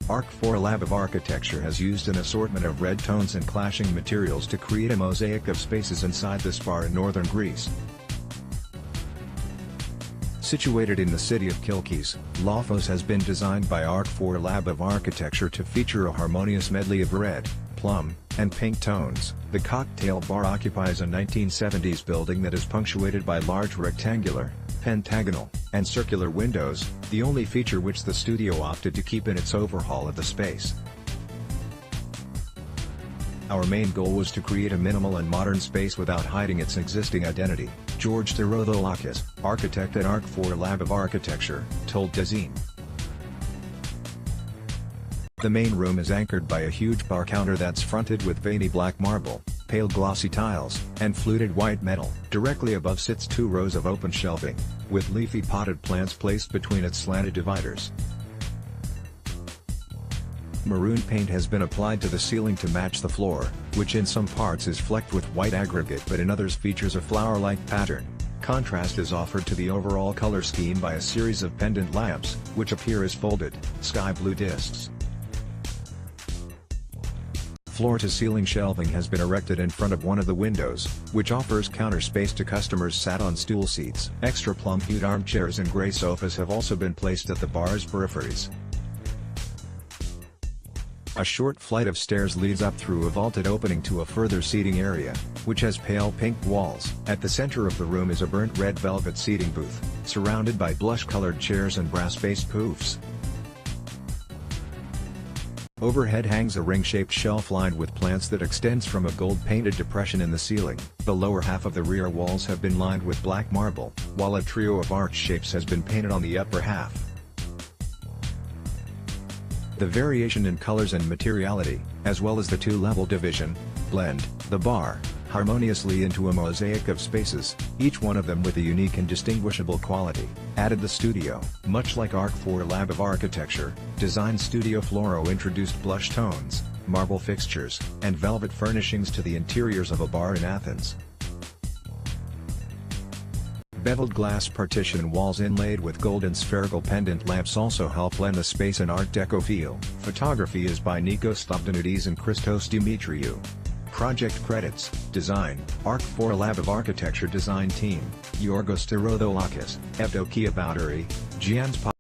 Ark4Lab of Architecture has used an assortment of red tones and clashing materials to create a mosaic of spaces inside the spa in northern Greece. Situated in the city of Kilkis, Lofos has been designed by Ark4Lab of Architecture to feature a harmonious medley of red, plum, and pink tones. The cocktail bar occupies a 1970s building that is punctuated by large rectangular, pentagonal, and circular windows, the only feature which the studio opted to keep in its overhaul of the space. Our main goal was to create a minimal and modern space without hiding its existing identity, George Therodolakis, architect at Ark4Lab of Architecture, told Dazine. The main room is anchored by a huge bar counter that's fronted with veiny black marble, pale glossy tiles, and fluted white metal. Directly above sits 2 rows of open shelving, with leafy potted plants placed between its slanted dividers. Maroon paint has been applied to the ceiling to match the floor, which in some parts is flecked with white aggregate but in others features a flower-like pattern. Contrast is offered to the overall color scheme by a series of pendant lamps, which appear as folded, sky blue discs. Floor-to-ceiling shelving has been erected in front of one of the windows, which offers counter space to customers sat on stool seats. Extra plum-hued armchairs and gray sofas have also been placed at the bar's peripheries. A short flight of stairs leads up through a vaulted opening to a further seating area, which has pale pink walls. At the center of the room is a burnt red velvet seating booth, surrounded by blush-colored chairs and brass-faced poufs. Overhead hangs a ring-shaped shelf lined with plants that extends from a gold-painted depression in the ceiling. The lower half of the rear walls have been lined with black marble, while a trio of arch shapes has been painted on the upper half. The variation in colors and materiality, as well as the 2-level division, blend the bar harmoniously into a mosaic of spaces, each one of them with a unique and distinguishable quality, added the studio. Much like Ark4Lab of Architecture, Design Studio Floro introduced blush tones, marble fixtures, and velvet furnishings to the interiors of a bar in Athens. Beveled glass partition walls inlaid with gold and spherical pendant lamps also help lend the space an Art Deco feel. Photography is by Nikos Stopdanoudis and Christos Dimitriou. Project credits: Design, Ark4Lab of Architecture Design Team, Yorgos Therodolakis, Evdokia Boudary, Giannis